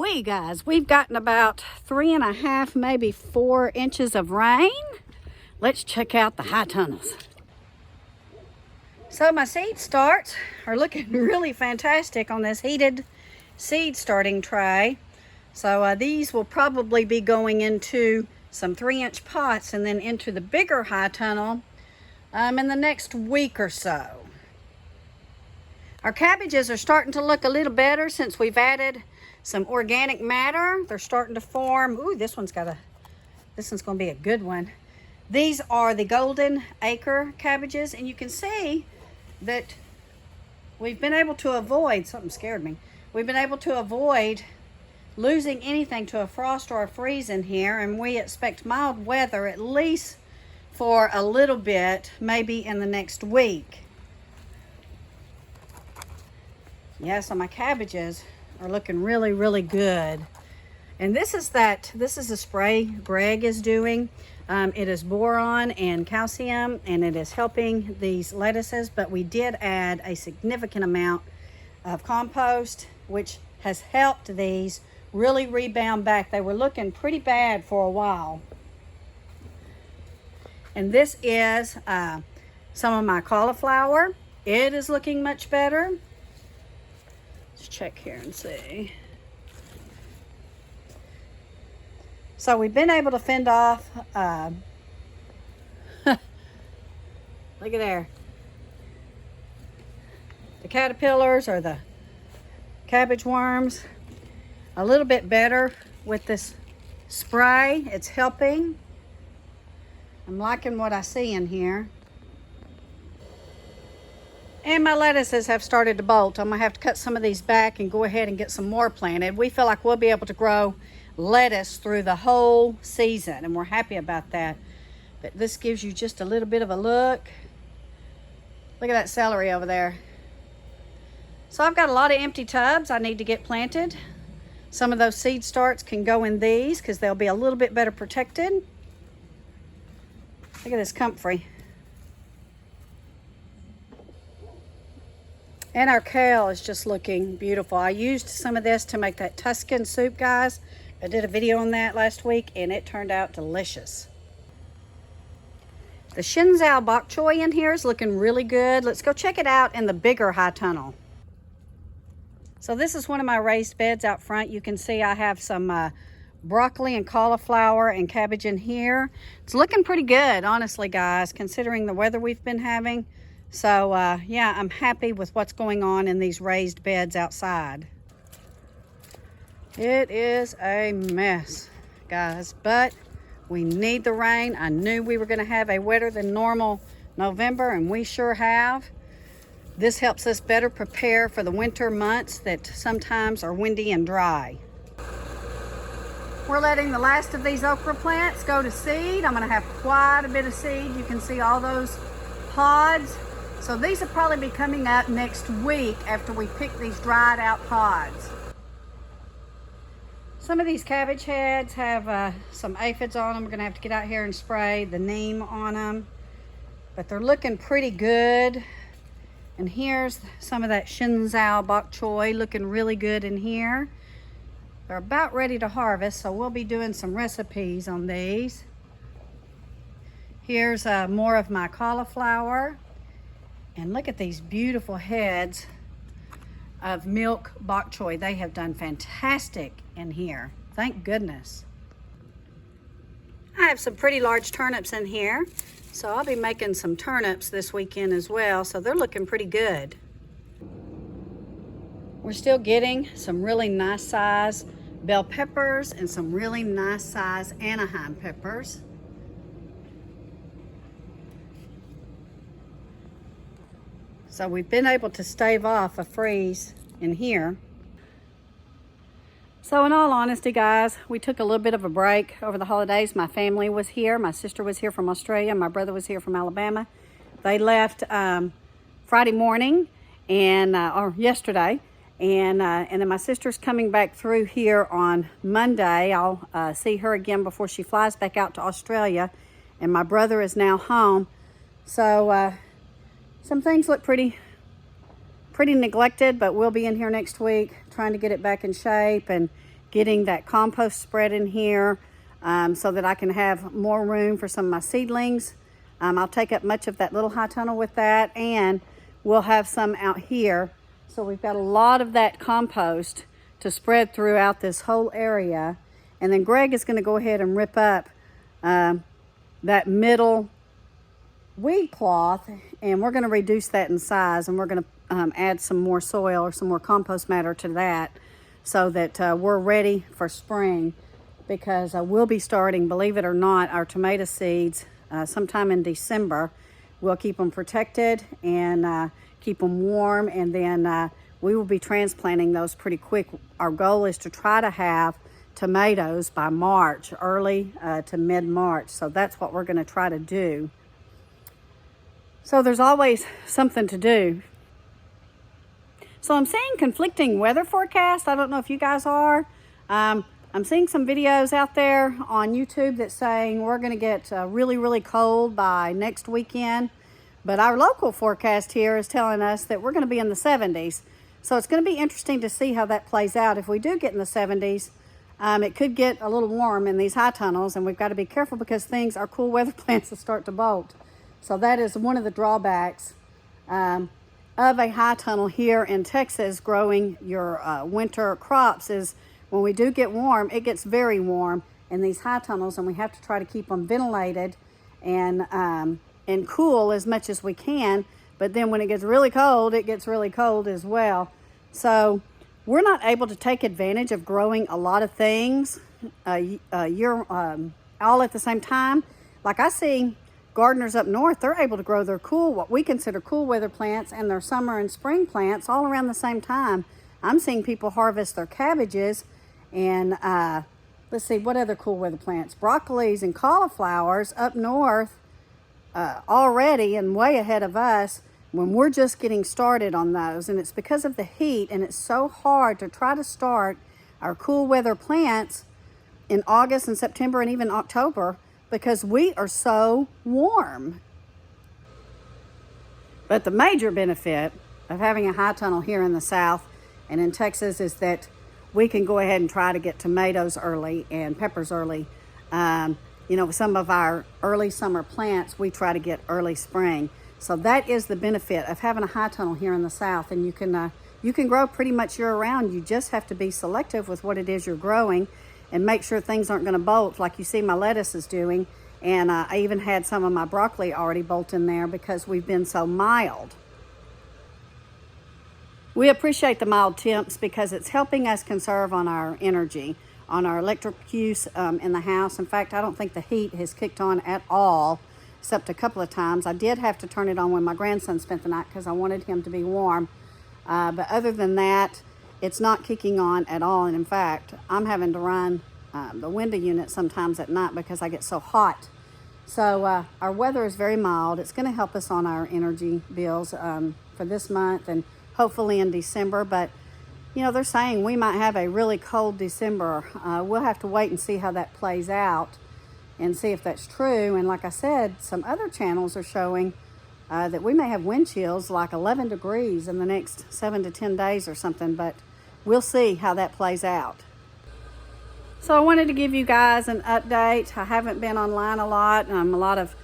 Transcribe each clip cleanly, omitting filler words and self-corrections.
Woo-wee, guys. We've gotten about 3.5, maybe 4 inches of rain. Let's check out the high tunnels. So my seed starts are looking really fantastic on this heated seed starting tray. So these will probably be going into some 3-inch pots and then into the bigger high tunnel in the next week or so. Our cabbages are starting to look a little better since we've added some organic matter. They're starting to form. Ooh, this one's gonna be a good one. These are the Golden Acre cabbages, and you can see that we've been able to avoid, something scared me. We've been able to avoid losing anything to a frost or a freeze in here, and we expect mild weather at least for a little bit, maybe in the next week. Yeah, so my cabbages are looking really, really good. And this is a spray Greg is doing. It is boron and calcium, and it is helping these lettuces, but we did add a significant amount of compost, which has helped these really rebound back. They were looking pretty bad for a while. And this is some of my cauliflower. It is looking much better. Let's check here and see. So we've been able to fend off, look at there, the caterpillars or the cabbage worms a little bit better with this spray. It's helping. I'm liking what I see in here. And my lettuces have started to bolt. I'm gonna have to cut some of these back and go ahead and get some more planted. We feel like we'll be able to grow lettuce through the whole season, and we're happy about that. But this gives you just a little bit of a look. Look at that celery over there. So I've got a lot of empty tubs I need to get planted. Some of those seed starts can go in these because they'll be a little bit better protected. Look at this comfrey. And our kale is just looking beautiful. I used some of this to make that Tuscan soup, guys. I did a video on that last week, and it turned out delicious. The Shinzhou bok choy in here is looking really good. Let's go check it out in the bigger high tunnel. So this is one of my raised beds out front. You can see I have some broccoli and cauliflower and cabbage in here. It's looking pretty good, honestly, guys, considering the weather we've been having. So yeah, I'm happy with what's going on in these raised beds outside. It is a mess, guys, but we need the rain. I knew we were going to have a wetter than normal November, and we sure have. This helps us better prepare for the winter months that sometimes are windy and dry. We're letting the last of these okra plants go to seed. I'm going to have quite a bit of seed. You can see all those pods. So these will probably be coming up next week after we pick these dried out pods. Some of these cabbage heads have some aphids on them. We're going to have to get out here and spray the neem on them. But they're looking pretty good. And here's some of that Shinzhou bok choy looking really good in here. They're about ready to harvest, so we'll be doing some recipes on these. Here's more of my cauliflower. And look at these beautiful heads of milk bok choy. They have done fantastic in here. Thank goodness. I have some pretty large turnips in here. So I'll be making some turnips this weekend as well. So they're looking pretty good. We're still getting some really nice size bell peppers and some really nice size Anaheim peppers. So we've been able to stave off a freeze in here. So in all honesty, guys, we took a little bit of a break over the holidays. My family was here. My sister was here from Australia. My brother was here from Alabama. They left Friday morning or yesterday. And then my sister's coming back through here on Monday. I'll see her again before she flies back out to Australia. And my brother is now home. So some things look pretty neglected, but we'll be in here next week trying to get it back in shape and getting that compost spread in here so that I can have more room for some of my seedlings. I'll take up much of that little high tunnel with that, and we'll have some out here. So we've got a lot of that compost to spread throughout this whole area. And then Greg is going to go ahead and rip up that middle weed cloth, and we're going to reduce that in size, and we're going to add some more soil or some more compost matter to that so that we're ready for spring, because we'll be starting, believe it or not, our tomato seeds sometime in December. We'll keep them protected and keep them warm, and then we will be transplanting those pretty quick. Our goal is to try to have tomatoes by March, early to mid-March. So that's what we're going to try to do. So there's always something to do. So I'm seeing conflicting weather forecasts. I don't know if you guys are. I'm seeing some videos out there on YouTube that's saying we're going to get really, really cold by next weekend. But our local forecast here is telling us that we're going to be in the 70s. So it's going to be interesting to see how that plays out. If we do get in the 70s, it could get a little warm in these high tunnels, and we've got to be careful because things, our cool weather plants will start to bolt. So that is one of the drawbacks of a high tunnel here in Texas growing your winter crops is when we do get warm, it gets very warm in these high tunnels, and we have to try to keep them ventilated and cool as much as we can. But then when it gets really cold, it gets really cold as well. So we're not able to take advantage of growing a lot of things all at the same time. Like I see gardeners up north, they're able to grow their what we consider cool weather plants and their summer and spring plants all around the same time. I'm seeing people harvest their cabbages and let's see, what other cool weather plants? Broccolis and cauliflowers up north already and way ahead of us when we're just getting started on those. And it's because of the heat, and it's so hard to try to start our cool weather plants in August and September and even October because we are so warm. But the major benefit of having a high tunnel here in the south and in Texas is that we can go ahead and try to get tomatoes early and peppers early. You know, some of our early summer plants, we try to get early spring. So that is the benefit of having a high tunnel here in the south. And you can grow pretty much year round. You just have to be selective with what it is you're growing and make sure things aren't going to bolt like you see my lettuce is doing. And I even had some of my broccoli already bolt in there because we've been so mild. We appreciate the mild temps because it's helping us conserve on our energy, on our electric use in the house. In fact, I don't think the heat has kicked on at all, except a couple of times. I did have to turn it on when my grandson spent the night because I wanted him to be warm. But other than that, it's not kicking on at all. And in fact, I'm having to run the window unit sometimes at night because I get so hot. So our weather is very mild. It's going to help us on our energy bills for this month and hopefully in December. But, you know, they're saying we might have a really cold December. We'll have to wait and see how that plays out and see if that's true. And like I said, some other channels are showing that we may have wind chills like 11 degrees in the next 7 to 10 days or something. But we'll see how that plays out. So I wanted to give you guys an update. I haven't been online a lot. A lot of,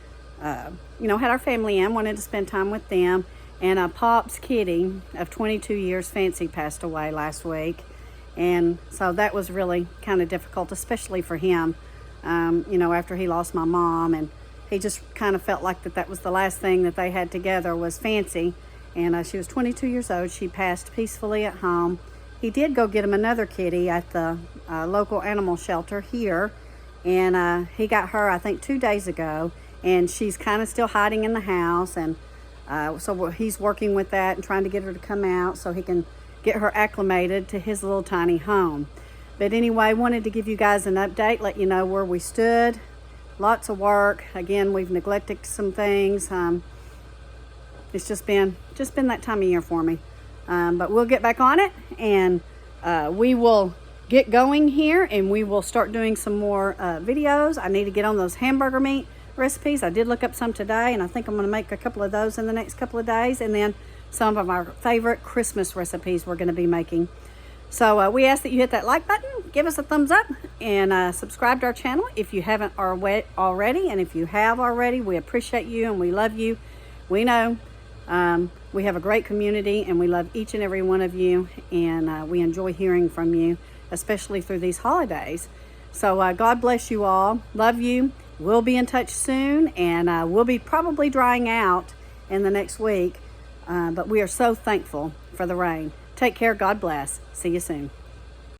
you know, had our family in, wanted to spend time with them. And Pop's kitty of 22 years, Fancy, passed away last week. And so that was really kind of difficult, especially for him, you know, after he lost my mom. And he just kind of felt like that was the last thing that they had together was Fancy. And she was 22 years old. She passed peacefully at home. He did go get him another kitty at the local animal shelter here. And he got her, I think, 2 days ago. And she's kind of still hiding in the house. And so he's working with that and trying to get her to come out so he can get her acclimated to his little tiny home. But anyway, wanted to give you guys an update, let you know where we stood. Lots of work. Again, we've neglected some things. It's just been that time of year for me. But we'll get back on it, and we will get going here, and we will start doing some more videos. I need to get on those hamburger meat recipes. I did look up some today, and I think I'm going to make a couple of those in the next couple of days, and then some of our favorite Christmas recipes we're going to be making. So we ask that you hit that like button, give us a thumbs up, and subscribe to our channel if you haven't already. And if you have already, we appreciate you and we love you. We know we have a great community and we love each and every one of you, and we enjoy hearing from you, especially through these holidays. So God bless you all. Love you. We'll be in touch soon, and we'll be probably drying out in the next week, but we are so thankful for the rain. Take care. God bless. See you soon.